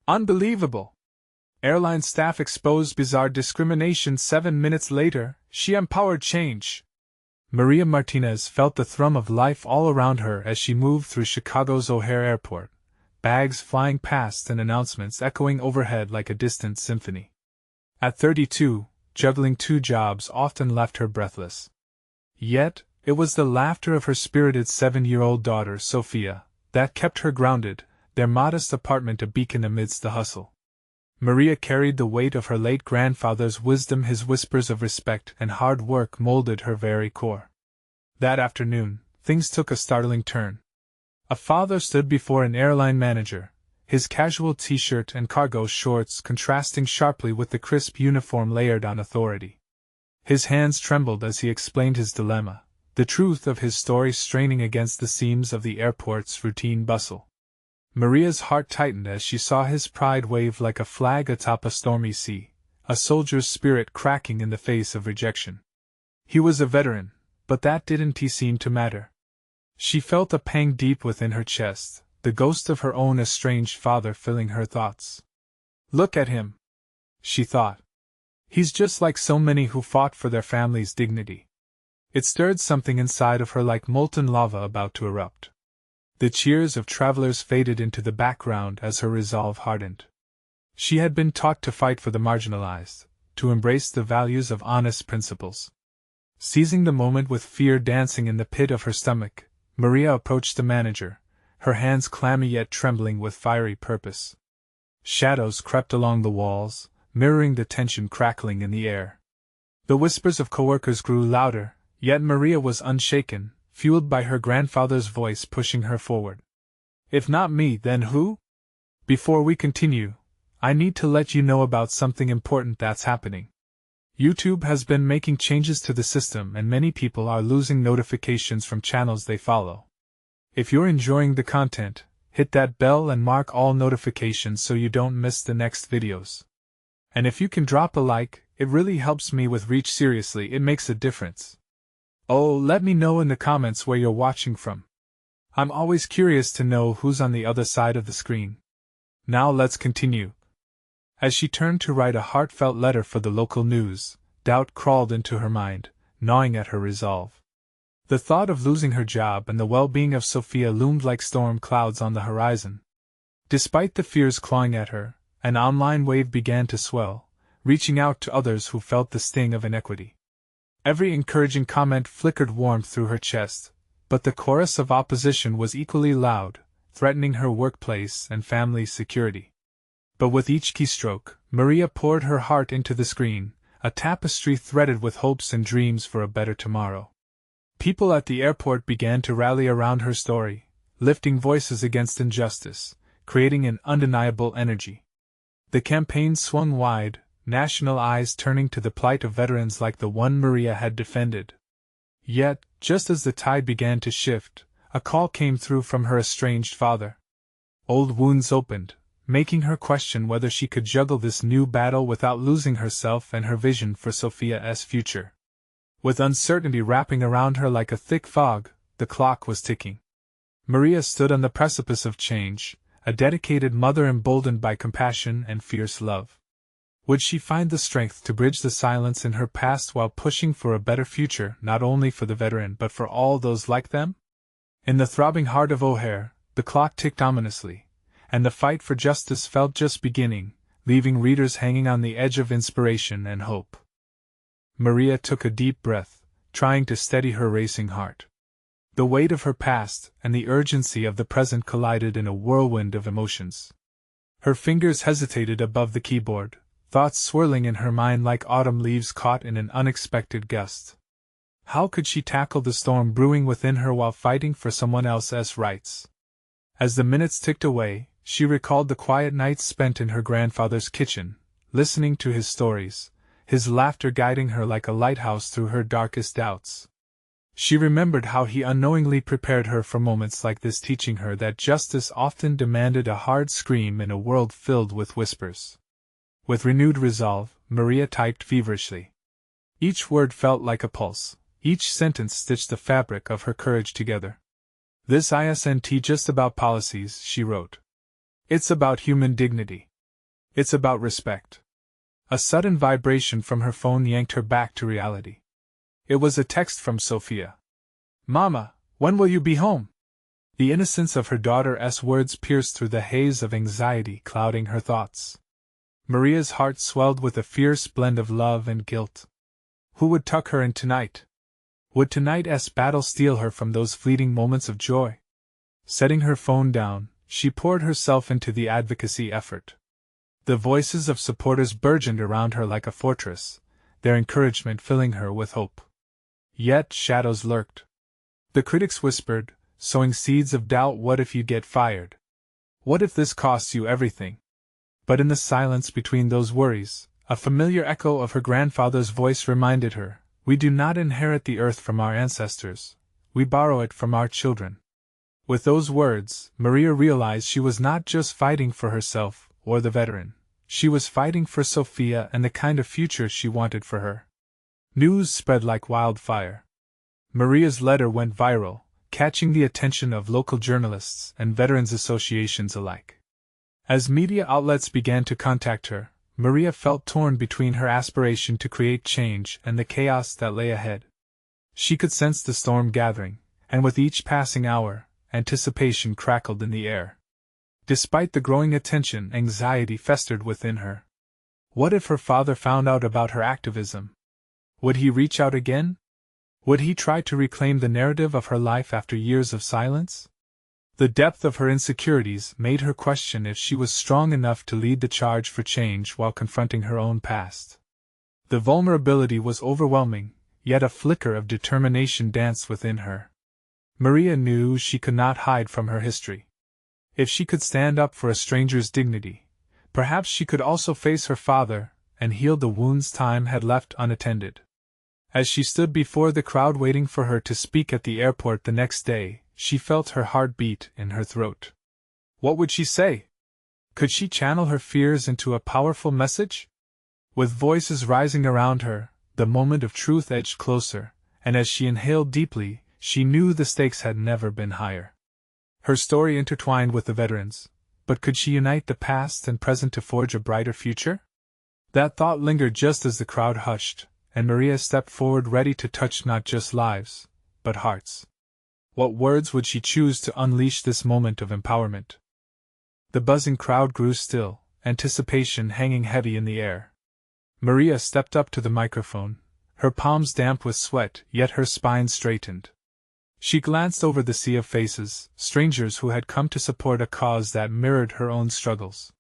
Unbelievable! Airline staff exposed bizarre discrimination. 7 minutes later, she empowered change. Maria Martinez felt the thrum of life all around her as she moved through Chicago's O'Hare Airport, bags flying past and announcements echoing overhead like a distant symphony. At 32, juggling 2 jobs often left her breathless. Yet, it was the laughter of her spirited 7-year-old daughter, Sophia, that kept her grounded, their modest apartment a beacon amidst the hustle. Maria carried the weight of her late grandfather's wisdom. His whispers of respect and hard work molded her very core. That afternoon, things took a startling turn. A father stood before an airline manager, his casual t-shirt and cargo shorts contrasting sharply with the crisp uniform layered on authority. His hands trembled as he explained his dilemma, the truth of his story straining against the seams of the airport's routine bustle. Maria's heart tightened as she saw his pride wave like a flag atop a stormy sea, a soldier's spirit cracking in the face of rejection. He was a veteran, but that didn't seem to matter. She felt a pang deep within her chest, the ghost of her own estranged father filling her thoughts. Look at him, she thought. He's just like so many who fought for their family's dignity. It stirred something inside of her like molten lava about to erupt. The cheers of travelers faded into the background as her resolve hardened. She had been taught to fight for the marginalized, to embrace the values of honest principles. Seizing the moment with fear dancing in the pit of her stomach, Maria approached the manager, her hands clammy yet trembling with fiery purpose. Shadows crept along the walls, mirroring the tension crackling in the air. The whispers of coworkers grew louder, yet Maria was unshaken, fueled by her grandfather's voice pushing her forward. If not me, then who? Before we continue, I need to let you know about something important that's happening. YouTube has been making changes to the system and many people are losing notifications from channels they follow. If you're enjoying the content, hit that bell and mark all notifications so you don't miss the next videos. And if you can drop a like, it really helps me with reach. Seriously, it makes a difference. Oh, let me know in the comments where you're watching from. I'm always curious to know who's on the other side of the screen. Now let's continue. As she turned to write a heartfelt letter for the local news, doubt crawled into her mind, gnawing at her resolve. The thought of losing her job and the well-being of Sophia loomed like storm clouds on the horizon. Despite the fears clawing at her, an online wave began to swell, reaching out to others who felt the sting of inequity. Every encouraging comment flickered warmth through her chest, but the chorus of opposition was equally loud, threatening her workplace and family security. But with each keystroke, Maria poured her heart into the screen, a tapestry threaded with hopes and dreams for a better tomorrow. People at the airport began to rally around her story, lifting voices against injustice, creating an undeniable energy. The campaign swung wide, national eyes turning to the plight of veterans like the one Maria had defended. Yet, just as the tide began to shift, a call came through from her estranged father. Old wounds opened, making her question whether she could juggle this new battle without losing herself and her vision for Sophia's future. With uncertainty wrapping around her like a thick fog, the clock was ticking. Maria stood on the precipice of change, a dedicated mother emboldened by compassion and fierce love. Would she find the strength to bridge the silence in her past while pushing for a better future not only for the veteran but for all those like them? In the throbbing heart of O'Hare, the clock ticked ominously, and the fight for justice felt just beginning, leaving readers hanging on the edge of inspiration and hope. Maria took a deep breath, trying to steady her racing heart. The weight of her past and the urgency of the present collided in a whirlwind of emotions. Her fingers hesitated above the keyboard, thoughts swirling in her mind like autumn leaves caught in an unexpected gust. How could she tackle the storm brewing within her while fighting for someone else's rights? As the minutes ticked away, she recalled the quiet nights spent in her grandfather's kitchen, listening to his stories, his laughter guiding her like a lighthouse through her darkest doubts. She remembered how he unknowingly prepared her for moments like this, teaching her that justice often demanded a hard scream in a world filled with whispers. With renewed resolve, Maria typed feverishly. Each word felt like a pulse, each sentence stitched the fabric of her courage together. This isn't just about policies, she wrote. It's about human dignity. It's about respect. A sudden vibration from her phone yanked her back to reality. It was a text from Sophia. "Mama, when will you be home?" The innocence of her daughter's words pierced through the haze of anxiety clouding her thoughts. Maria's heart swelled with a fierce blend of love and guilt. Who would tuck her in tonight? Would tonight's battle steal her from those fleeting moments of joy? Setting her phone down, she poured herself into the advocacy effort. The voices of supporters burgeoned around her like a fortress, their encouragement filling her with hope. Yet shadows lurked. The critics whispered, sowing seeds of doubt. What if you get fired? What if this costs you everything? But in the silence between those worries, a familiar echo of her grandfather's voice reminded her, "We do not inherit the earth from our ancestors, we borrow it from our children." With those words, Maria realized she was not just fighting for herself or the veteran. She was fighting for Sophia and the kind of future she wanted for her. News spread like wildfire. Maria's letter went viral, catching the attention of local journalists and veterans associations alike. As media outlets began to contact her, Maria felt torn between her aspiration to create change and the chaos that lay ahead. She could sense the storm gathering, and with each passing hour, anticipation crackled in the air. Despite the growing attention, anxiety festered within her. What if her father found out about her activism? Would he reach out again? Would he try to reclaim the narrative of her life after years of silence? The depth of her insecurities made her question if she was strong enough to lead the charge for change while confronting her own past. The vulnerability was overwhelming, yet a flicker of determination danced within her. Maria knew she could not hide from her history. If she could stand up for a stranger's dignity, perhaps she could also face her father and heal the wounds time had left unattended. As she stood before the crowd waiting for her to speak at the airport the next day, she felt her heart beat in her throat. What would she say? Could she channel her fears into a powerful message? With voices rising around her, the moment of truth edged closer, and as she inhaled deeply, she knew the stakes had never been higher. Her story intertwined with the veterans, but could she unite the past and present to forge a brighter future? That thought lingered just as the crowd hushed, and Maria stepped forward ready to touch not just lives, but hearts. What words would she choose to unleash this moment of empowerment? The buzzing crowd grew still, anticipation hanging heavy in the air. Maria stepped up to the microphone, her palms damp with sweat, yet her spine straightened. She glanced over the sea of faces, strangers who had come to support a cause that mirrored her own struggles.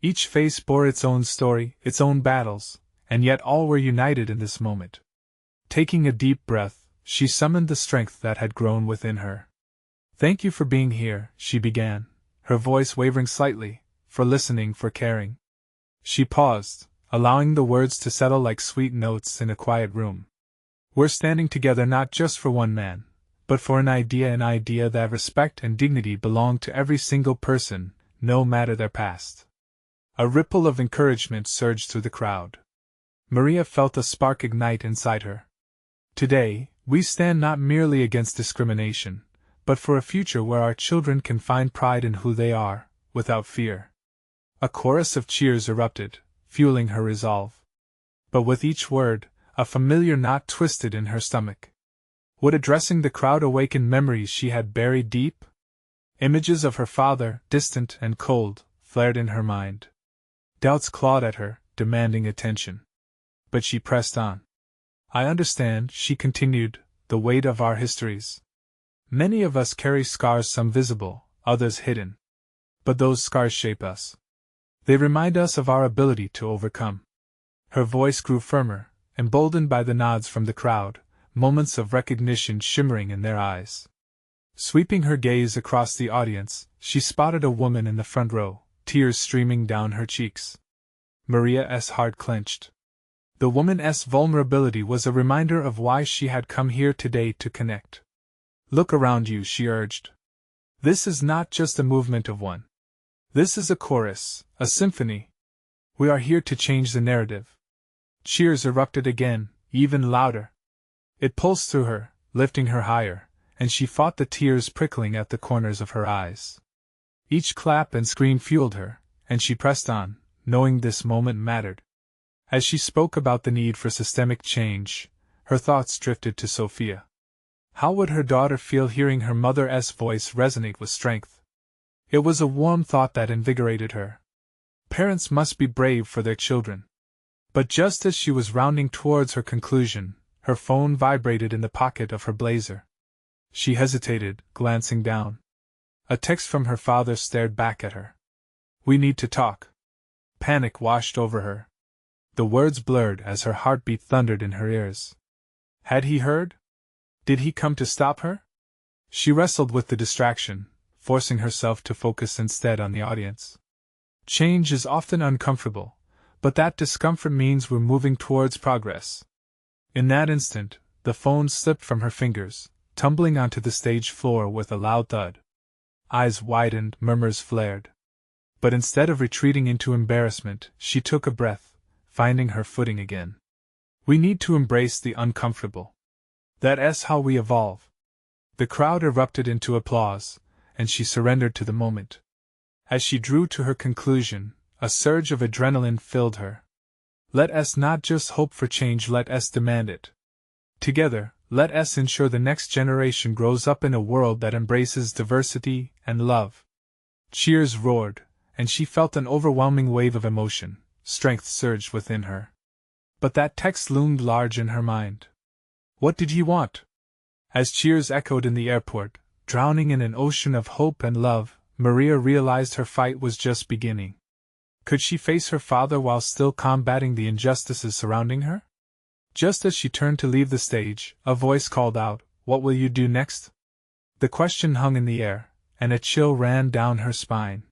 Each face bore its own story, its own battles, and yet all were united in this moment. Taking a deep breath, she summoned the strength that had grown within her. "Thank you for being here," she began, her voice wavering slightly, "for listening, for caring." She paused, allowing the words to settle like sweet notes in a quiet room. "We're standing together not just for one man, but for an idea that respect and dignity belong to every single person, no matter their past." A ripple of encouragement surged through the crowd. Maria felt a spark ignite inside her. Today, we stand not merely against discrimination, but for a future where our children can find pride in who they are, without fear. A chorus of cheers erupted, fueling her resolve. But with each word, a familiar knot twisted in her stomach. Would addressing the crowd awaken memories she had buried deep? Images of her father, distant and cold, flared in her mind. Doubts clawed at her, demanding attention. But she pressed on. "I understand," she continued, "the weight of our histories. Many of us carry scars, some visible, others hidden. But those scars shape us. They remind us of our ability to overcome." Her voice grew firmer, emboldened by the nods from the crowd, moments of recognition shimmering in their eyes. Sweeping her gaze across the audience, she spotted a woman in the front row, tears streaming down her cheeks. Maria's heart clenched. The woman's vulnerability was a reminder of why she had come here today to connect. "Look around you," she urged. "This is not just a movement of one. This is a chorus, a symphony. We are here to change the narrative." Cheers erupted again, even louder. It pulsed through her, lifting her higher, and she fought the tears prickling at the corners of her eyes. Each clap and scream fueled her, and she pressed on, knowing this moment mattered. As she spoke about the need for systemic change, her thoughts drifted to Sophia. How would her daughter feel hearing her mother's voice resonate with strength? It was a warm thought that invigorated her. Parents must be brave for their children. But just as she was rounding towards her conclusion, her phone vibrated in the pocket of her blazer. She hesitated, glancing down. A text from her father stared back at her. "We need to talk." Panic washed over her. The words blurred as her heartbeat thundered in her ears. Had he heard? Did he come to stop her? She wrestled with the distraction, forcing herself to focus instead on the audience. Change is often uncomfortable, but that discomfort means we're moving towards progress. In that instant, the phone slipped from her fingers, tumbling onto the stage floor with a loud thud. Eyes widened, murmurs flared. But instead of retreating into embarrassment, she took a breath, finding her footing again. We need to embrace the uncomfortable. That's how we evolve. The crowd erupted into applause, and she surrendered to the moment. As she drew to her conclusion, a surge of adrenaline filled her. Let us not just hope for change, let us demand it. Together, let us ensure the next generation grows up in a world that embraces diversity and love. Cheers roared, and she felt an overwhelming wave of emotion. Strength surged within her. But that text loomed large in her mind. What did he want? As cheers echoed in the airport, drowning in an ocean of hope and love, Maria realized her fight was just beginning. Could she face her father while still combating the injustices surrounding her? Just as she turned to leave the stage, a voice called out, "What will you do next?" The question hung in the air, and a chill ran down her spine.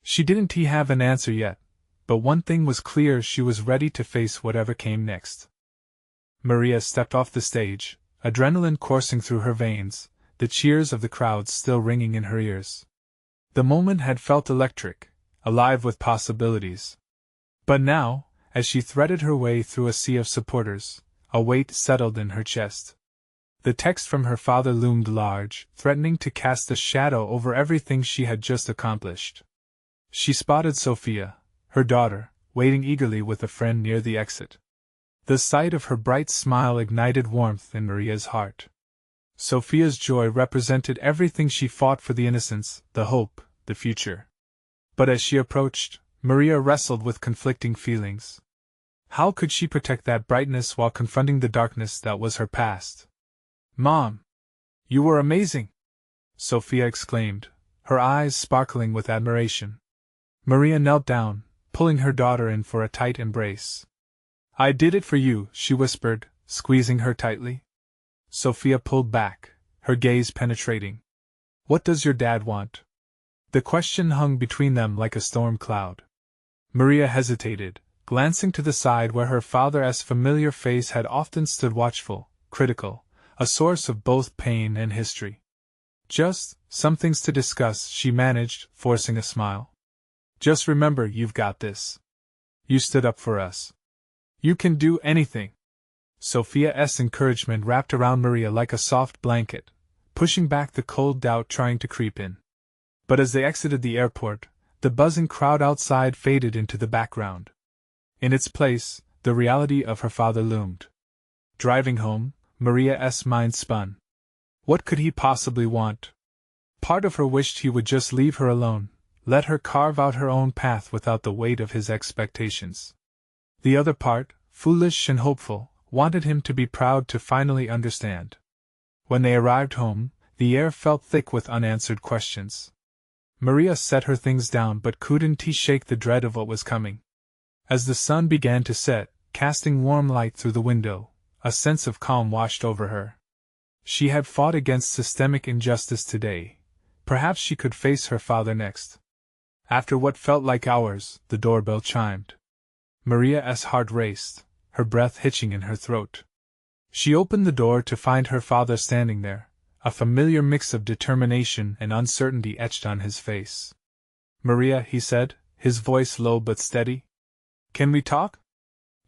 She didn't have an answer yet, but one thing was clear: she was ready to face whatever came next. Maria stepped off the stage, adrenaline coursing through her veins, the cheers of the crowd still ringing in her ears. The moment had felt electric, alive with possibilities. But now, as she threaded her way through a sea of supporters, a weight settled in her chest. The text from her father loomed large, threatening to cast a shadow over everything she had just accomplished. She spotted Sophia, her daughter, waiting eagerly with a friend near the exit. The sight of her bright smile ignited warmth in Maria's heart. Sophia's joy represented everything she fought for: the innocence, the hope, the future. But as she approached, Maria wrestled with conflicting feelings. How could she protect that brightness while confronting the darkness that was her past? "Mom! You were amazing!" Sophia exclaimed, her eyes sparkling with admiration. Maria knelt down, pulling her daughter in for a tight embrace. "I did it for you," she whispered, squeezing her tightly. Sophia pulled back, her gaze penetrating. "What does your dad want?" The question hung between them like a storm cloud. Maria hesitated, glancing to the side where her father's familiar face had often stood, watchful, critical, a source of both pain and history. "Just some things to discuss," she managed, forcing a smile. "Just remember, you've got this. You stood up for us. You can do anything." Sophia's encouragement wrapped around Maria like a soft blanket, pushing back the cold doubt trying to creep in. But as they exited the airport, the buzzing crowd outside faded into the background. In its place, the reality of her father loomed. Driving home, Maria's mind spun. What could he possibly want? Part of her wished he would just leave her alone, let her carve out her own path without the weight of his expectations. The other part, foolish and hopeful, wanted him to be proud to finally understand. When they arrived home, the air felt thick with unanswered questions. Maria set her things down but couldn't shake the dread of what was coming. As the sun began to set, casting warm light through the window, a sense of calm washed over her. She had fought against systemic injustice today. Perhaps she could face her father next. After what felt like hours, the doorbell chimed. Maria's heart raced, her breath hitching in her throat. She opened the door to find her father standing there, a familiar mix of determination and uncertainty etched on his face. "Maria," he said, his voice low but steady. "Can we talk?"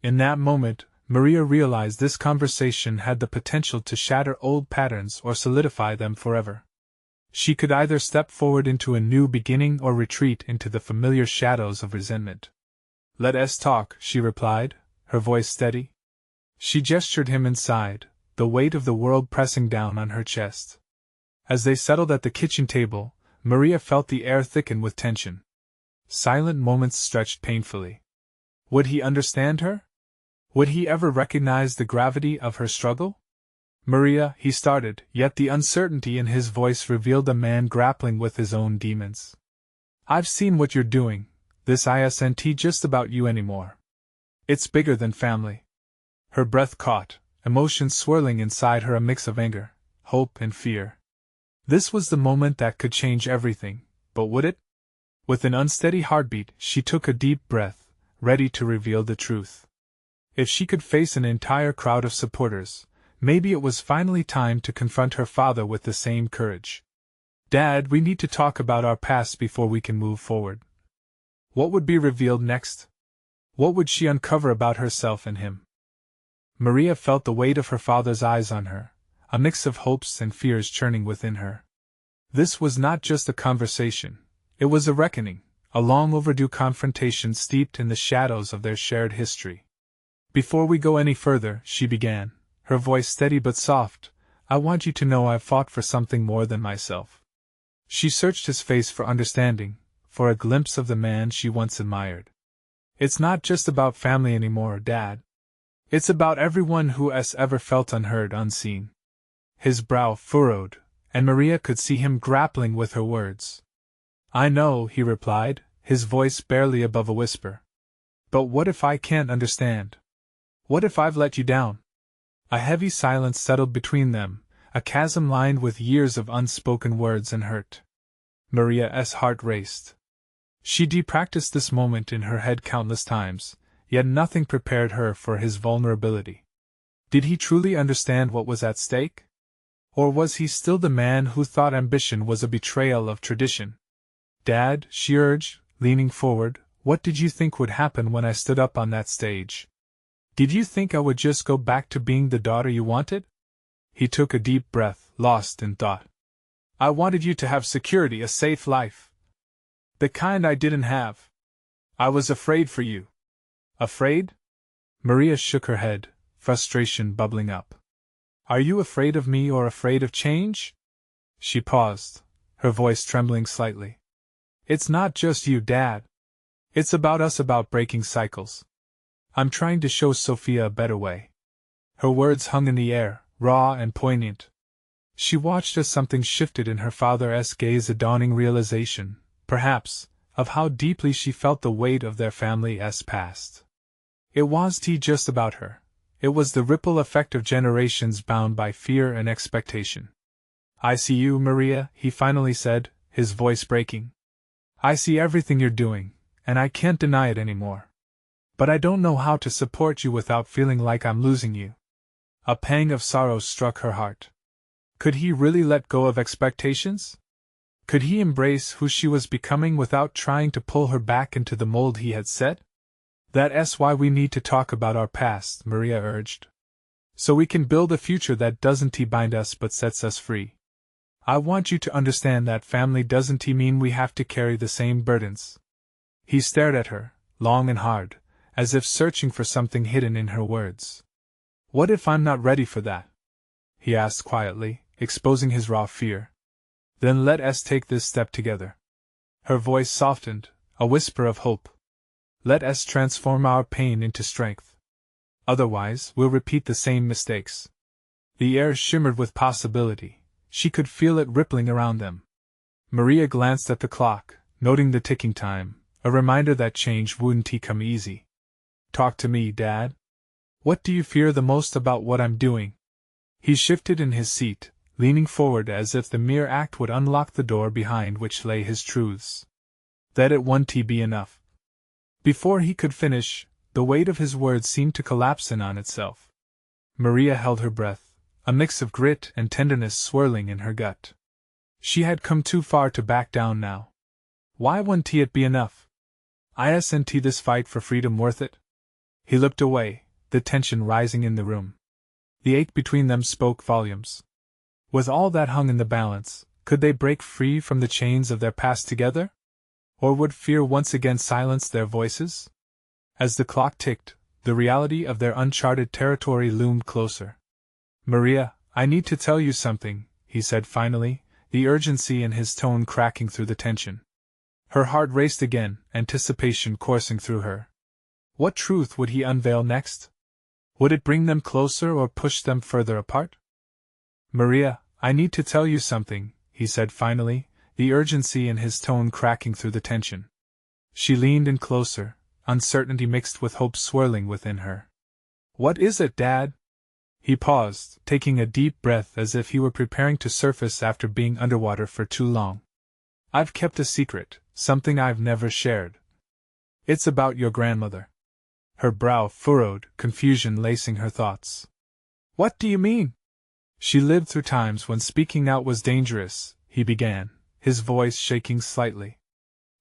In that moment, Maria realized this conversation had the potential to shatter old patterns or solidify them forever. She could either step forward into a new beginning or retreat into the familiar shadows of resentment. Let us talk, she replied, her voice steady. She gestured him inside, the weight of the world pressing down on her chest. As they settled at the kitchen table, Maria felt the air thicken with tension. Silent moments stretched painfully. Would he understand her? Would he ever recognize the gravity of her struggle? Maria, he started, yet the uncertainty in his voice revealed a man grappling with his own demons. I've seen what you're doing, this isn't just about you anymore. It's bigger than family. Her breath caught, emotions swirling inside her, a mix of anger, hope, and fear. This was the moment that could change everything, but would it? With an unsteady heartbeat, she took a deep breath, ready to reveal the truth. If she could face an entire crowd of supporters, maybe it was finally time to confront her father with the same courage. Dad, we need to talk about our past before we can move forward. What would be revealed next? What would she uncover about herself and him? Maria felt the weight of her father's eyes on her, a mix of hopes and fears churning within her. This was not just a conversation, it was a reckoning, a long overdue confrontation steeped in the shadows of their shared history. Before we go any further, she began, her voice steady but soft, I want you to know I've fought for something more than myself. She searched his face for understanding, for a glimpse of the man she once admired. It's not just about family anymore, Dad. It's about everyone who has ever felt unheard, unseen. His brow furrowed, and Maria could see him grappling with her words. I know, he replied, his voice barely above a whisper. But what if I can't understand? What if I've let you down? A heavy silence settled between them, a chasm lined with years of unspoken words and hurt. Maria's heart raced. She'd practiced this moment in her head countless times, yet nothing prepared her for his vulnerability. Did he truly understand what was at stake? Or was he still the man who thought ambition was a betrayal of tradition? Dad, she urged, leaning forward, what did you think would happen when I stood up on that stage? Did you think I would just go back to being the daughter you wanted? He took a deep breath, lost in thought. I wanted you to have security, a safe life. The kind I didn't have. I was afraid for you. Afraid? Maria shook her head, frustration bubbling up. Are you afraid of me or afraid of change? She paused, her voice trembling slightly. It's not just you, Dad. It's about us, about breaking cycles. I'm trying to show Sophia a better way. Her words hung in the air, raw and poignant. She watched as something shifted in her father's gaze, a dawning realization, perhaps, of how deeply she felt the weight of their family's past. It wasn't just about her. It was the ripple effect of generations bound by fear and expectation. I see you, Maria, he finally said, his voice breaking. I see everything you're doing, and I can't deny it anymore. But I don't know how to support you without feeling like I'm losing you. A pang of sorrow struck her heart. Could he really let go of expectations? Could he embrace who she was becoming without trying to pull her back into the mold he had set? That's why we need to talk about our past, Maria urged. So we can build a future that doesn't bind us but sets us free. I want you to understand that family doesn't mean we have to carry the same burdens. He stared at her, long and hard, as if searching for something hidden in her words. What if I'm not ready for that? He asked quietly, exposing his raw fear. Then let us take this step together. Her voice softened, a whisper of hope. Let us transform our pain into strength. Otherwise, we'll repeat the same mistakes. The air shimmered with possibility. She could feel it rippling around them. Maria glanced at the clock, noting the ticking time, a reminder that change wouldn't come easy. Talk to me, Dad. What do you fear the most about what I'm doing? He shifted in his seat, leaning forward as if the mere act would unlock the door behind which lay his truths. That it wouldn't be enough. Before he could finish, the weight of his words seemed to collapse in on itself. Maria held her breath, a mix of grit and tenderness swirling in her gut. She had come too far to back down now. Why wouldn't it be enough? Isn't this fight for freedom worth it? He looked away, the tension rising in the room. The ache between them spoke volumes. With all that hung in the balance, could they break free from the chains of their past together? Or would fear once again silence their voices? As the clock ticked, the reality of their uncharted territory loomed closer. Maria, I need to tell you something, he said finally, the urgency in his tone cracking through the tension. Her heart raced again, anticipation coursing through her. What truth would he unveil next? Would it bring them closer or push them further apart? Maria, I need to tell you something, he said finally, the urgency in his tone cracking through the tension. She leaned in closer, uncertainty mixed with hope swirling within her. What is it, Dad? He paused, taking a deep breath as if he were preparing to surface after being underwater for too long. I've kept a secret, something I've never shared. It's about your grandmother. Her brow furrowed, confusion lacing her thoughts. What do you mean? She lived through times when speaking out was dangerous, he began, his voice shaking slightly.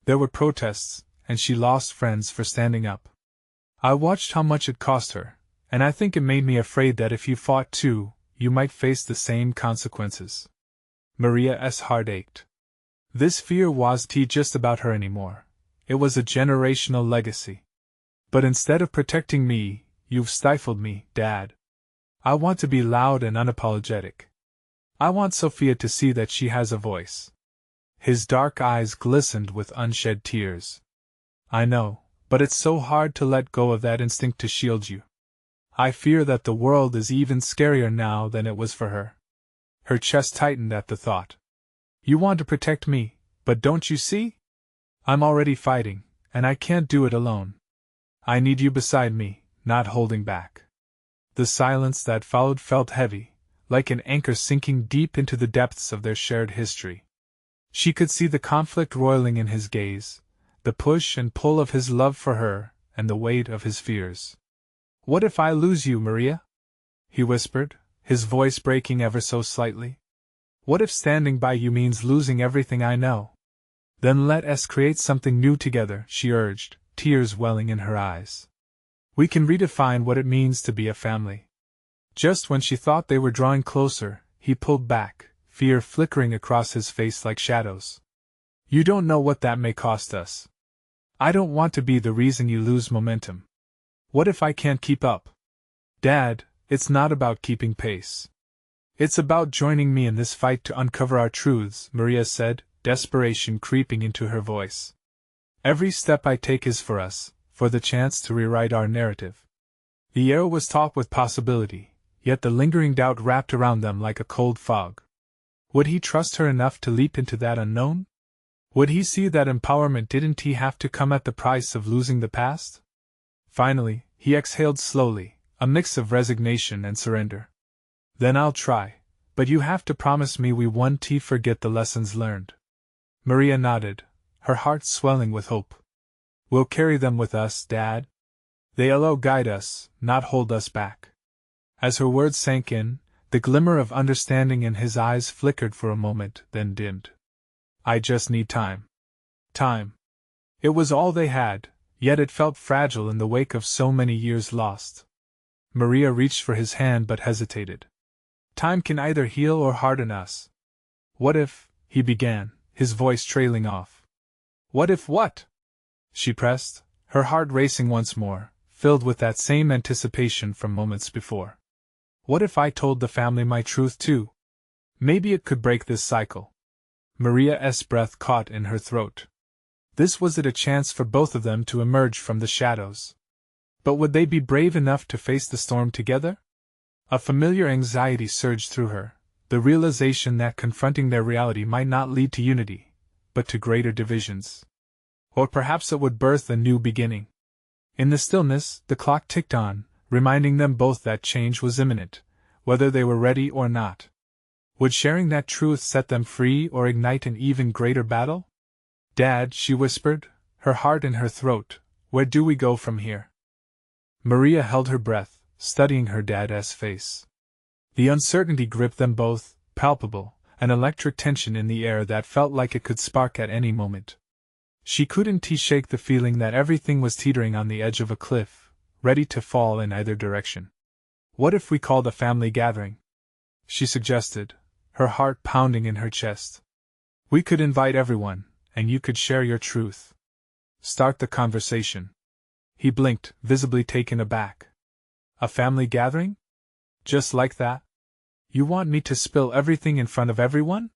There were protests, and she lost friends for standing up. I watched how much it cost her, and I think it made me afraid that if you fought too, you might face the same consequences. Maria's heart ached. This fear wasn't just about her anymore. It was a generational legacy. But instead of protecting me, you've stifled me, Dad. I want to be loud and unapologetic. I want Sophia to see that she has a voice. His dark eyes glistened with unshed tears. I know, but it's so hard to let go of that instinct to shield you. I fear that the world is even scarier now than it was for her. Her chest tightened at the thought. You want to protect me, but don't you see? I'm already fighting, and I can't do it alone. I need you beside me, not holding back. The silence that followed felt heavy, like an anchor sinking deep into the depths of their shared history. She could see the conflict roiling in his gaze, the push and pull of his love for her, and the weight of his fears. What if I lose you, Maria? He whispered, his voice breaking ever so slightly. What if standing by you means losing everything I know? Then let us create something new together, she urged, tears welling in her eyes. We can redefine what it means to be a family. Just when she thought they were drawing closer, he pulled back, fear flickering across his face like shadows. You don't know what that may cost us. I don't want to be the reason you lose momentum. What if I can't keep up? Dad, it's not about keeping pace. It's about joining me in this fight to uncover our truths, Maria said, desperation creeping into her voice. Every step I take is for us, for the chance to rewrite our narrative. The air was taut with possibility, yet the lingering doubt wrapped around them like a cold fog. Would he trust her enough to leap into that unknown? Would he see that empowerment didn't have to come at the price of losing the past? Finally, he exhaled slowly, a mix of resignation and surrender. Then I'll try, but you have to promise me we won't forget the lessons learned. Maria nodded, her heart swelling with hope. We'll carry them with us, Dad. They'll guide us, not hold us back. As her words sank in, the glimmer of understanding in his eyes flickered for a moment, then dimmed. I just need time. Time. It was all they had, yet it felt fragile in the wake of so many years lost. Maria reached for his hand but hesitated. Time can either heal or harden us. What if, he began, his voice trailing off. What if what? She pressed, her heart racing once more, filled with that same anticipation from moments before. What if I told the family my truth too? Maybe it could break this cycle. Maria's breath caught in her throat. This was it, a chance for both of them to emerge from the shadows. But would they be brave enough to face the storm together? A familiar anxiety surged through her, the realization that confronting their reality might not lead to unity, but to greater divisions. Or perhaps it would birth a new beginning. In the stillness, the clock ticked on, reminding them both that change was imminent, whether they were ready or not. Would sharing that truth set them free or ignite an even greater battle? Dad, she whispered, her heart in her throat, where do we go from here? Maria held her breath, studying her dad's face. The uncertainty gripped them both, palpable, an electric tension in the air that felt like it could spark at any moment. She couldn't shake the feeling that everything was teetering on the edge of a cliff, ready to fall in either direction. What if we called a family gathering? She suggested, her heart pounding in her chest. We could invite everyone, and you could share your truth. Start the conversation. He blinked, visibly taken aback. A family gathering? Just like that? You want me to spill everything in front of everyone?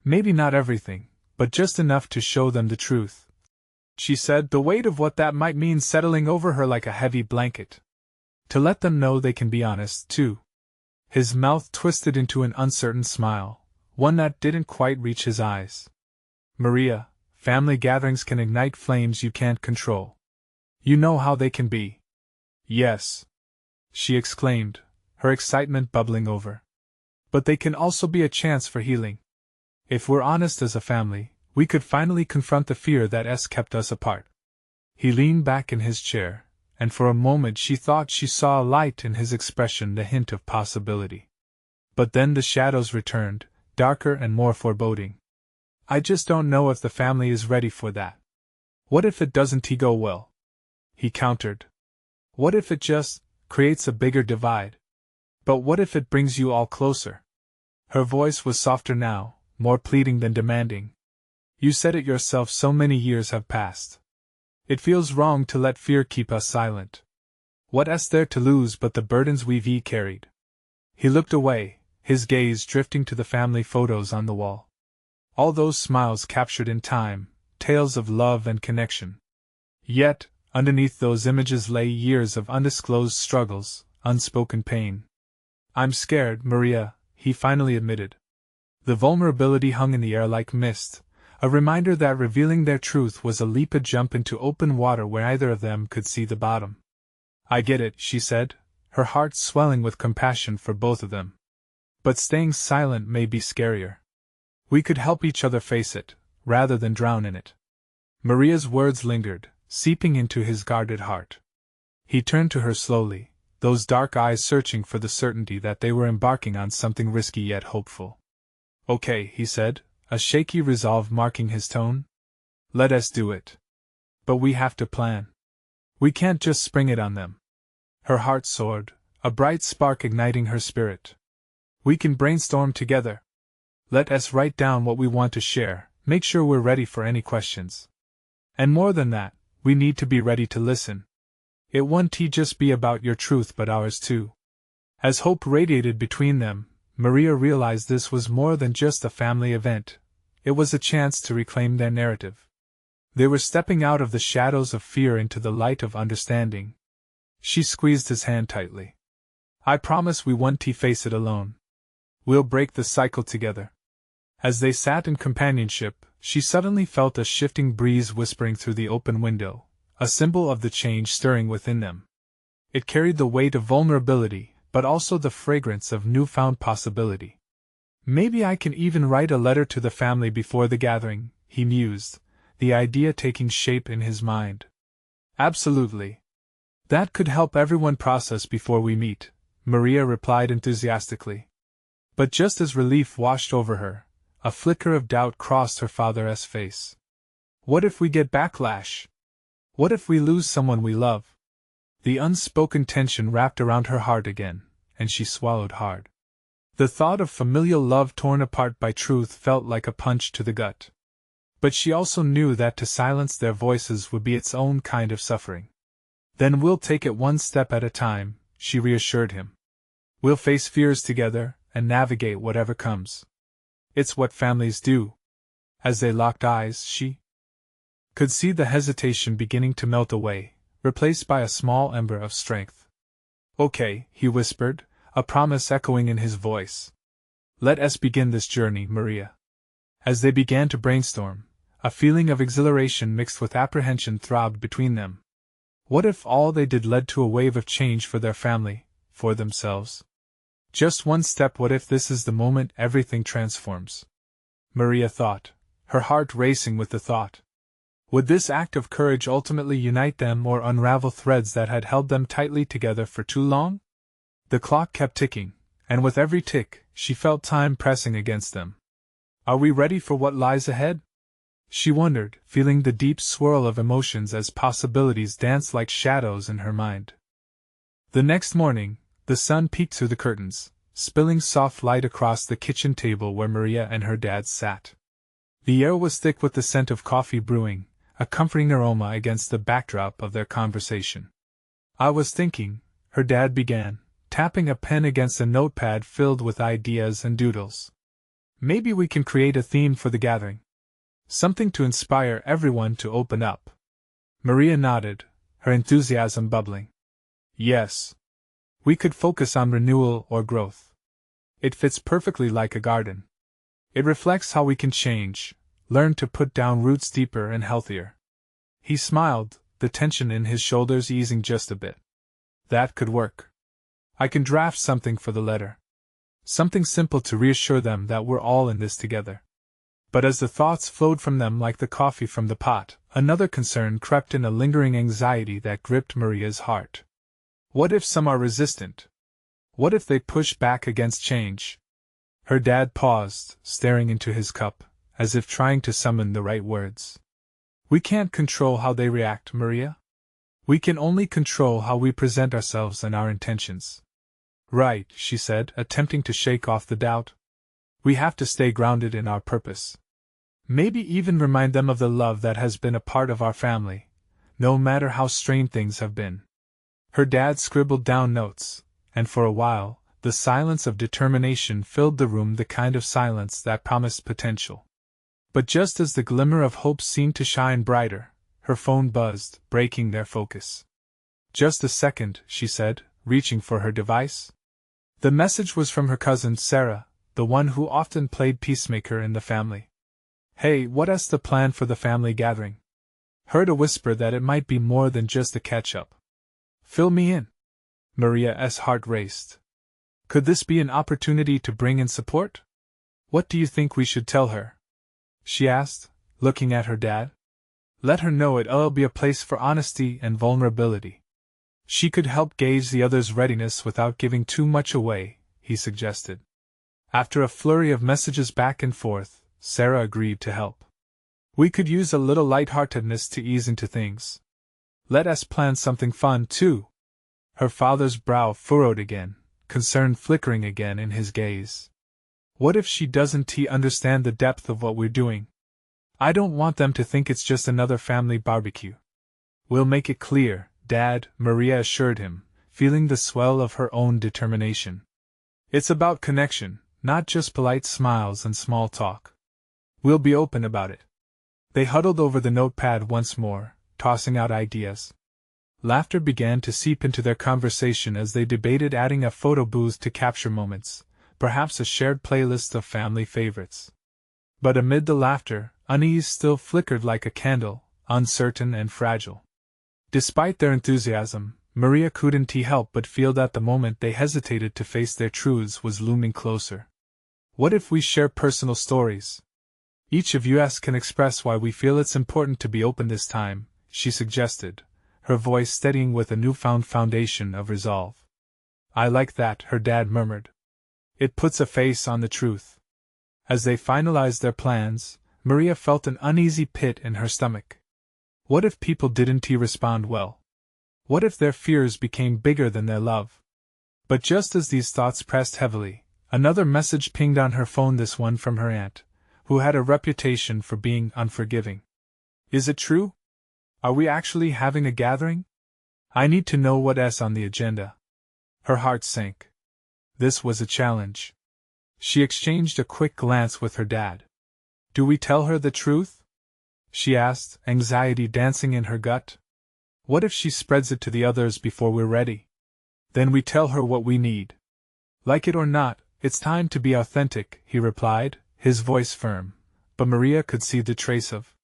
Maybe not everything, but just enough to show them the truth, she said, the weight of what that might mean settling over her like a heavy blanket. To let them know they can be honest, too. His mouth twisted into an uncertain smile, one that didn't quite reach his eyes. Maria, family gatherings can ignite flames you can't control. You know how they can be. Yes, she exclaimed, her excitement bubbling over. But they can also be a chance for healing. If we're honest as a family, we could finally confront the fear that has kept us apart. He leaned back in his chair, and for a moment she thought she saw a light in his expression, the hint of possibility. But then the shadows returned, darker and more foreboding. I just don't know if the family is ready for that. What if it doesn't go well? He countered. What if it just creates a bigger divide? But what if it brings you all closer? Her voice was softer now, more pleading than demanding. You said it yourself, so many years have passed. It feels wrong to let fear keep us silent. What is there to lose but the burdens we've carried? He looked away, his gaze drifting to the family photos on the wall. All those smiles captured in time, tales of love and connection. Yet, underneath those images lay years of undisclosed struggles, unspoken pain. I'm scared, Maria, he finally admitted. The vulnerability hung in the air like mist, a reminder that revealing their truth was a leap, a jump into open water where either of them could see the bottom. I get it, she said, her heart swelling with compassion for both of them. But staying silent may be scarier. We could help each other face it, rather than drown in it. Maria's words lingered, seeping into his guarded heart. He turned to her slowly, those dark eyes searching for the certainty that they were embarking on something risky yet hopeful. Okay, he said, a shaky resolve marking his tone. Let us do it. But we have to plan. We can't just spring it on them. Her heart soared, a bright spark igniting her spirit. We can brainstorm together. Let us write down what we want to share, make sure we're ready for any questions. And more than that, we need to be ready to listen. It won't just be about your truth but ours too. As hope radiated between them, Maria realized this was more than just a family event. It was a chance to reclaim their narrative. They were stepping out of the shadows of fear into the light of understanding. She squeezed his hand tightly. I promise we won't face it alone. We'll break the cycle together. As they sat in companionship, she suddenly felt a shifting breeze whispering through the open window, a symbol of the change stirring within them. It carried the weight of vulnerability, but also the fragrance of newfound possibility. Maybe I can even write a letter to the family before the gathering, he mused, the idea taking shape in his mind. Absolutely. That could help everyone process before we meet, Maria replied enthusiastically. But just as relief washed over her, a flicker of doubt crossed her father's face. What if we get backlash? What if we lose someone we love? The unspoken tension wrapped around her heart again, and she swallowed hard. The thought of familial love torn apart by truth felt like a punch to the gut. But she also knew that to silence their voices would be its own kind of suffering. Then we'll take it one step at a time, she reassured him. We'll face fears together, and navigate whatever comes. It's what families do. As they locked eyes, she could see the hesitation beginning to melt away, replaced by a small ember of strength. Okay, he whispered, a promise echoing in his voice. Let us begin this journey, Maria. As they began to brainstorm, a feeling of exhilaration mixed with apprehension throbbed between them. What if all they did led to a wave of change for their family, for themselves? Just one step. What if this is the moment everything transforms? Maria thought, her heart racing with the thought. Would this act of courage ultimately unite them or unravel threads that had held them tightly together for too long? The clock kept ticking, and with every tick, she felt time pressing against them. Are we ready for what lies ahead? She wondered, feeling the deep swirl of emotions as possibilities danced like shadows in her mind. The next morning, the sun peeked through the curtains, spilling soft light across the kitchen table where Maria and her dad sat. The air was thick with the scent of coffee brewing, a comforting aroma against the backdrop of their conversation. "I was thinking," her dad began, tapping a pen against a notepad filled with ideas and doodles. "Maybe we can create a theme for the gathering. Something to inspire everyone to open up." Maria nodded, her enthusiasm bubbling. "Yes. We could focus on renewal or growth. It fits perfectly like a garden. It reflects how we can change, learn to put down roots deeper and healthier." He smiled, the tension in his shoulders easing just a bit. "That could work. I can draft something for the letter. Something simple to reassure them that we're all in this together." But as the thoughts flowed from them like the coffee from the pot, another concern crept in, a lingering anxiety that gripped Maria's heart. What if some are resistant? What if they push back against change? Her dad paused, staring into his cup, as if trying to summon the right words. "We can't control how they react, Maria. We can only control how we present ourselves and our intentions." "Right," she said, attempting to shake off the doubt. "We have to stay grounded in our purpose. Maybe even remind them of the love that has been a part of our family, no matter how strained things have been." Her dad scribbled down notes, and for a while, the silence of determination filled the room, the kind of silence that promised potential. But just as the glimmer of hope seemed to shine brighter, her phone buzzed, breaking their focus. "Just a second," she said, reaching for her device. The message was from her cousin Sarah, the one who often played peacemaker in the family. "Hey, what's the plan for the family gathering? Heard a whisper that it might be more than just a catch-up. Fill me in." Maria's heart raced. Could this be an opportunity to bring in support? "What do you think we should tell her?" she asked, looking at her dad. "Let her know it'll be a place for honesty and vulnerability. She could help gauge the other's readiness without giving too much away," he suggested. After a flurry of messages back and forth, Sarah agreed to help. "We could use a little lightheartedness to ease into things. Let us plan something fun, too." Her father's brow furrowed again, concern flickering again in his gaze. "What if she doesn't understand the depth of what we're doing? I don't want them to think it's just another family barbecue." "We'll make it clear, Dad," Maria assured him, feeling the swell of her own determination. "It's about connection, not just polite smiles and small talk. We'll be open about it." They huddled over the notepad once more, tossing out ideas. Laughter began to seep into their conversation as they debated adding a photo booth to capture moments, perhaps a shared playlist of family favorites. But amid the laughter, unease still flickered like a candle, uncertain and fragile. Despite their enthusiasm, Maria couldn't help but feel that the moment they hesitated to face their truths was looming closer. "What if we share personal stories? Each of us can express why we feel it's important to be open this time," she suggested, her voice steadying with a newfound foundation of resolve. "I like that," her dad murmured. "It puts a face on the truth." As they finalized their plans, Maria felt an uneasy pit in her stomach. What if people didn't respond well? What if their fears became bigger than their love? But just as these thoughts pressed heavily, another message pinged on her phone, this one from her aunt, who had a reputation for being unforgiving. "Is it true? Are we actually having a gathering? I need to know what's on the agenda." Her heart sank. This was a challenge. She exchanged a quick glance with her dad. "Do we tell her the truth?" she asked, anxiety dancing in her gut. "What if she spreads it to the others before we're ready? Then we tell her what we need." "Like it or not, it's time to be authentic," he replied, his voice firm, but Maria could see the trace of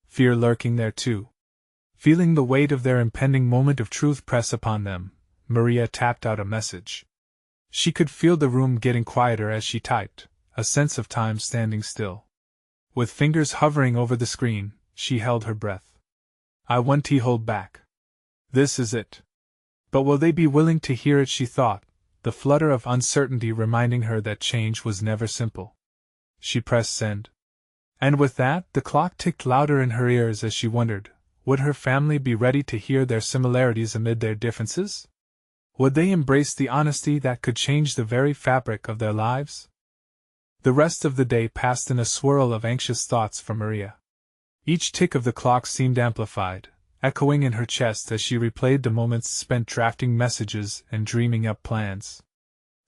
fear lurking there too. Feeling the weight of their impending moment of truth press upon them, Maria tapped out a message. She could feel the room getting quieter as she typed, a sense of time standing still. With fingers hovering over the screen, she held her breath. "I won't hold back. This is it." But will they be willing to hear it, she thought, the flutter of uncertainty reminding her that change was never simple. She pressed send. And with that, the clock ticked louder in her ears as she wondered, would her family be ready to hear their similarities amid their differences? Would they embrace the honesty that could change the very fabric of their lives? The rest of the day passed in a swirl of anxious thoughts for Maria. Each tick of the clock seemed amplified, echoing in her chest as she replayed the moments spent drafting messages and dreaming up plans.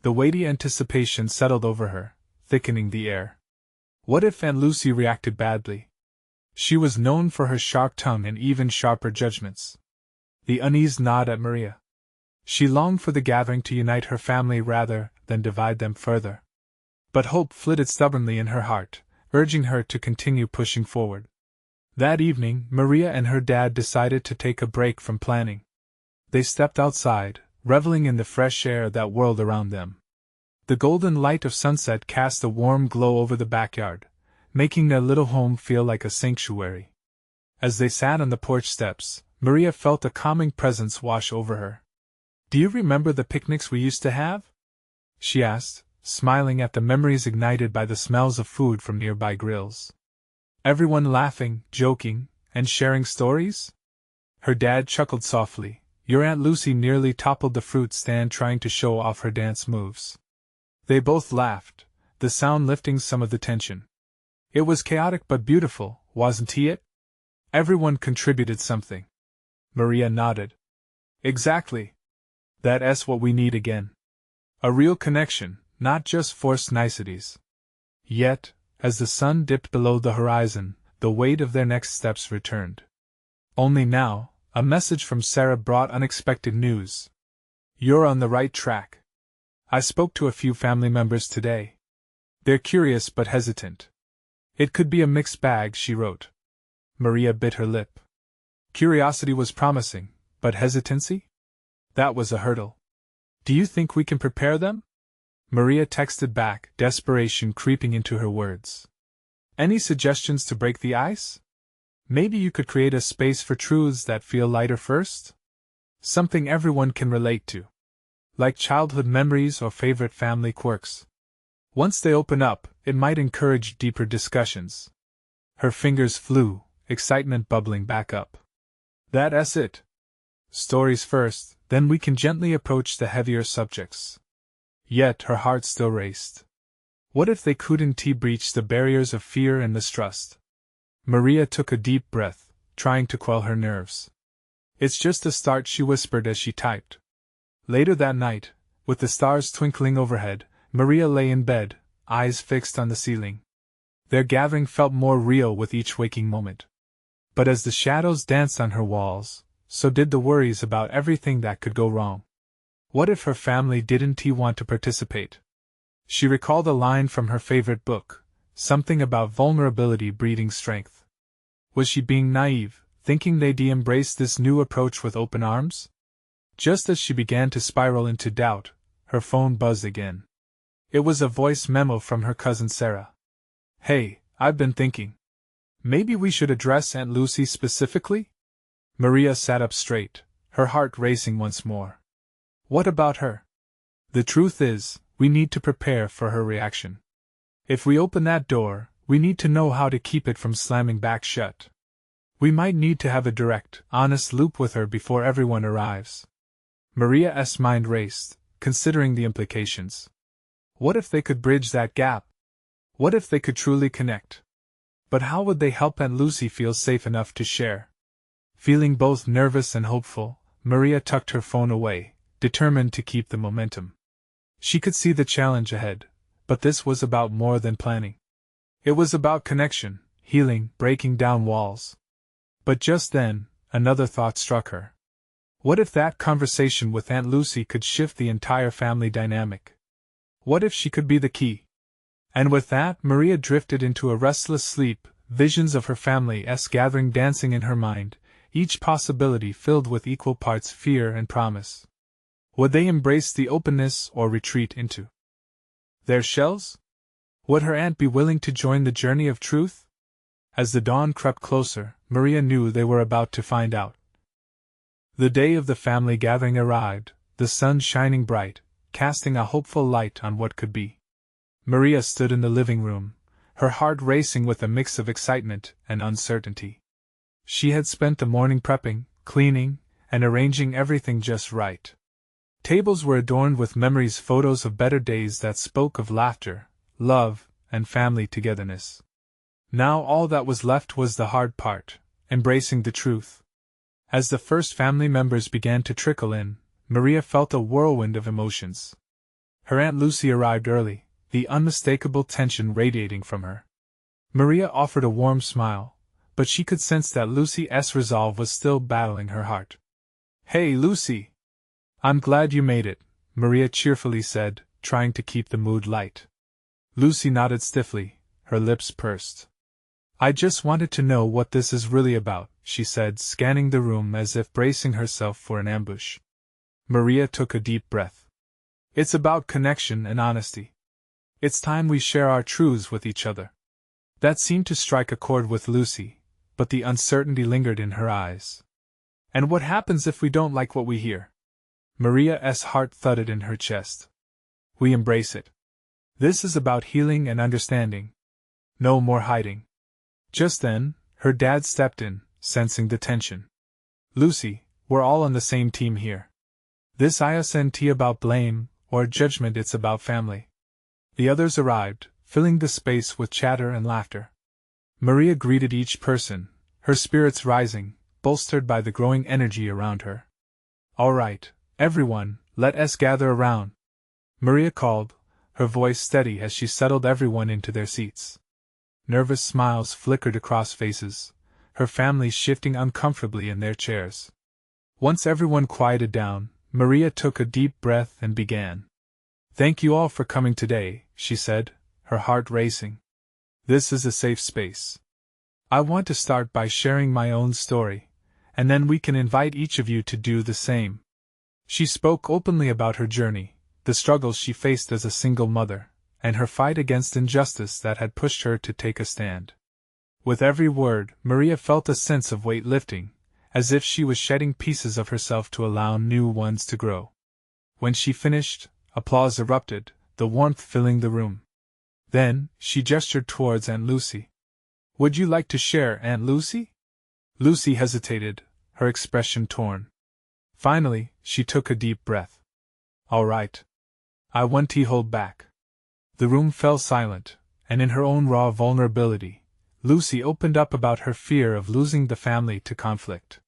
The weighty anticipation settled over her, thickening the air. What if Aunt Lucy reacted badly? She was known for her sharp tongue and even sharper judgments. The uneasy nod at Maria. She longed for the gathering to unite her family rather than divide them further. But hope flitted stubbornly in her heart, urging her to continue pushing forward. That evening, Maria and her dad decided to take a break from planning. They stepped outside, reveling in the fresh air that whirled around them. The golden light of sunset cast a warm glow over the backyard, making their little home feel like a sanctuary. As they sat on the porch steps, Maria felt a calming presence wash over her. "Do you remember the picnics we used to have?" she asked, smiling at the memories ignited by the smells of food from nearby grills. "Everyone laughing, joking, and sharing stories?" Her dad chuckled softly. "Your Aunt Lucy nearly toppled the fruit stand trying to show off her dance moves." They both laughed, the sound lifting some of the tension. "It was chaotic but beautiful, wasn't it?" Everyone contributed something. Maria nodded. "Exactly. That's what we need again. A real connection, not just forced niceties." Yet, as the sun dipped below the horizon, the weight of their next steps returned. Only now, a message from Sarah brought unexpected news. "You're on the right track. I spoke to a few family members today. They're curious but hesitant. It could be a mixed bag," she wrote. Maria bit her lip. Curiosity was promising, but hesitancy? That was a hurdle. "Do you think we can prepare them?" Maria texted back, desperation creeping into her words. "Any suggestions to break the ice? Maybe you could create a space for truths that feel lighter first? Something everyone can relate to. Like childhood memories or favorite family quirks. Once they open up, it might encourage deeper discussions." Her fingers flew, excitement bubbling back up. "That's it. Stories first, then we can gently approach the heavier subjects." Yet her heart still raced. What if they couldn't breach the barriers of fear and mistrust? Maria took a deep breath, trying to quell her nerves. "It's just a start," she whispered as she typed. Later that night, with the stars twinkling overhead, Maria lay in bed, eyes fixed on the ceiling. Their gathering felt more real with each waking moment. But as the shadows danced on her walls, so did the worries about everything that could go wrong. What if her family didn't want to participate? She recalled a line from her favorite book, something about vulnerability breeding strength. Was she being naive, thinking they'd embrace this new approach with open arms? Just as she began to spiral into doubt, her phone buzzed again. It was a voice memo from her cousin Sarah. "Hey, I've been thinking. Maybe we should address Aunt Lucy specifically?" Maria sat up straight, her heart racing once more. What about her? The truth is, we need to prepare for her reaction. If we open that door, we need to know how to keep it from slamming back shut. We might need to have a direct, honest loop with her before everyone arrives. Maria's mind raced, considering the implications. What if they could bridge that gap? What if they could truly connect? But how would they help Aunt Lucy feel safe enough to share? Feeling both nervous and hopeful, Maria tucked her phone away, determined to keep the momentum. She could see the challenge ahead, but this was about more than planning. It was about connection, healing, breaking down walls. But just then, another thought struck her. What if that conversation with Aunt Lucy could shift the entire family dynamic? What if she could be the key? And with that, Maria drifted into a restless sleep, visions of her family's gathering dancing in her mind, each possibility filled with equal parts fear and promise. Would they embrace the openness or retreat into their shells? Would her aunt be willing to join the journey of truth? As the dawn crept closer, Maria knew they were about to find out. The day of the family gathering arrived, the sun shining bright, casting a hopeful light on what could be. Maria stood in the living room, her heart racing with a mix of excitement and uncertainty. She had spent the morning prepping, cleaning, and arranging everything just right. Tables were adorned with memories, photos of better days that spoke of laughter, love, and family togetherness. Now all that was left was the hard part, embracing the truth. As the first family members began to trickle in, Maria felt a whirlwind of emotions. Her Aunt Lucy arrived early, the unmistakable tension radiating from her. Maria offered a warm smile, but she could sense that Lucy's resolve was still battling her heart. "Hey, Lucy! I'm glad you made it," Maria cheerfully said, trying to keep the mood light. Lucy nodded stiffly, her lips pursed. "I just wanted to know what this is really about," she said, scanning the room as if bracing herself for an ambush. Maria took a deep breath. "It's about connection and honesty. It's time we share our truths with each other." That seemed to strike a chord with Lucy, but the uncertainty lingered in her eyes. "And what happens if we don't like what we hear?" Maria's heart thudded in her chest. "We embrace it. This is about healing and understanding. No more hiding." Just then, her dad stepped in, sensing the tension. "Lucy, we're all on the same team here. This isn't about blame or judgment, it's about family." The others arrived, filling the space with chatter and laughter. Maria greeted each person, her spirits rising, bolstered by the growing energy around her. "All right, everyone, let us gather around," Maria called, her voice steady as she settled everyone into their seats. Nervous smiles flickered across faces, her family shifting uncomfortably in their chairs. Once everyone quieted down, Maria took a deep breath and began. "Thank you all for coming today," she said, her heart racing. "This is a safe space. I want to start by sharing my own story, and then we can invite each of you to do the same." She spoke openly about her journey, the struggles she faced as a single mother, and her fight against injustice that had pushed her to take a stand. With every word, Maria felt a sense of weight lifting, as if she was shedding pieces of herself to allow new ones to grow. When she finished, applause erupted, the warmth filling the room. Then, she gestured towards Aunt Lucy. "Would you like to share, Aunt Lucy?" Lucy hesitated, her expression torn. Finally, she took a deep breath. "All right. I won't hold back." The room fell silent, and in her own raw vulnerability, Lucy opened up about her fear of losing the family to conflict.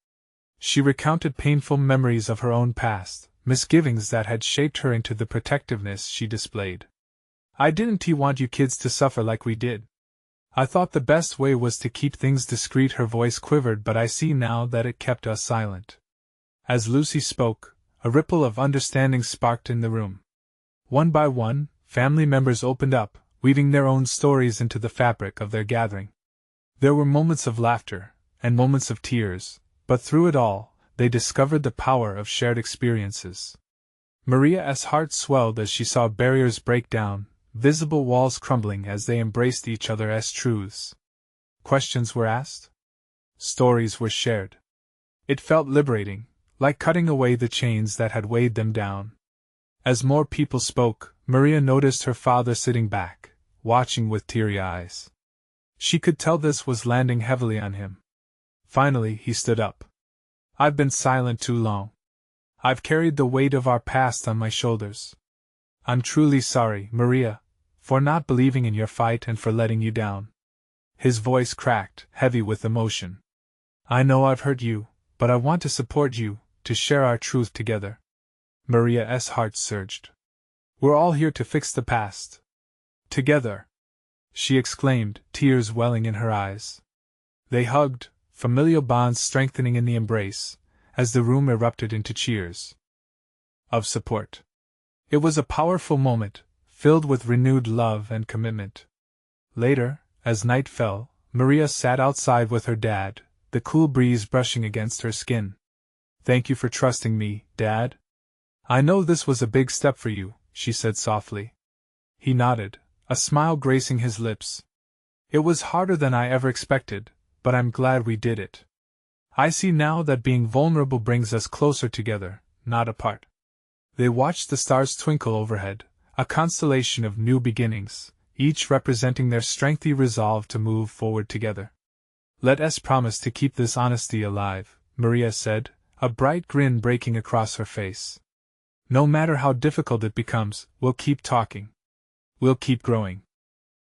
She recounted painful memories of her own past, misgivings that had shaped her into the protectiveness she displayed. "I didn't want you kids to suffer like we did. I thought the best way was to keep things discreet." Her voice quivered, but I see now that it kept us silent. As Lucy spoke, a ripple of understanding sparked in the room. One by one, family members opened up, weaving their own stories into the fabric of their gathering. There were moments of laughter, and moments of tears, but through it all, they discovered the power of shared experiences. Maria's heart swelled as she saw barriers break down, visible walls crumbling as they embraced each other as truths. Questions were asked. Stories were shared. It felt liberating, like cutting away the chains that had weighed them down. As more people spoke, Maria noticed her father sitting back, watching with teary eyes. She could tell this was landing heavily on him. Finally, he stood up. "I've been silent too long. I've carried the weight of our past on my shoulders. I'm truly sorry, Maria, for not believing in your fight and for letting you down." His voice cracked, heavy with emotion. "I know I've hurt you, but I want to support you, to share our truth together." Maria's heart surged. "We're all here to fix the past. Together!" she exclaimed, tears welling in her eyes. They hugged, familial bonds strengthening in the embrace, as the room erupted into cheers of support. It was a powerful moment, filled with renewed love and commitment. Later, as night fell, Maria sat outside with her dad, the cool breeze brushing against her skin. "Thank you for trusting me, Dad. I know this was a big step for you," she said softly. He nodded, a smile gracing his lips. "It was harder than I ever expected, but I'm glad we did it. I see now that being vulnerable brings us closer together, not apart." They watched the stars twinkle overhead, a constellation of new beginnings, each representing their strengthy resolve to move forward together. "Let us promise to keep this honesty alive," Maria said, a bright grin breaking across her face. "No matter how difficult it becomes, we'll keep talking. We'll keep growing."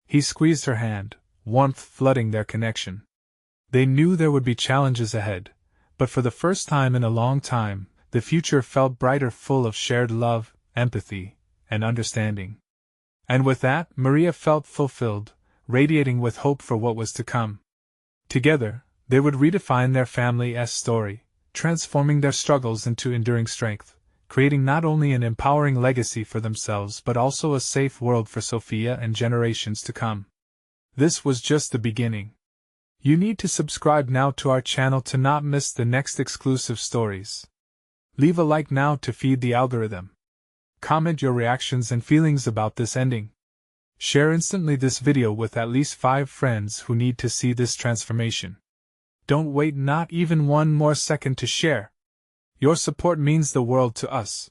He squeezed her hand, warmth flooding their connection. They knew there would be challenges ahead, but for the first time in a long time, the future felt brighter, full of shared love, empathy, and understanding. And with that, Maria felt fulfilled, radiating with hope for what was to come. Together, they would redefine their family's story, transforming their struggles into enduring strength, creating not only an empowering legacy for themselves but also a safe world for Sophia and generations to come. This was just the beginning. You need to subscribe now to our channel to not miss the next exclusive stories. Leave a like now to feed the algorithm. Comment your reactions and feelings about this ending. Share instantly this video with at least 5 friends who need to see this transformation. Don't wait not even one more second to share. Your support means the world to us.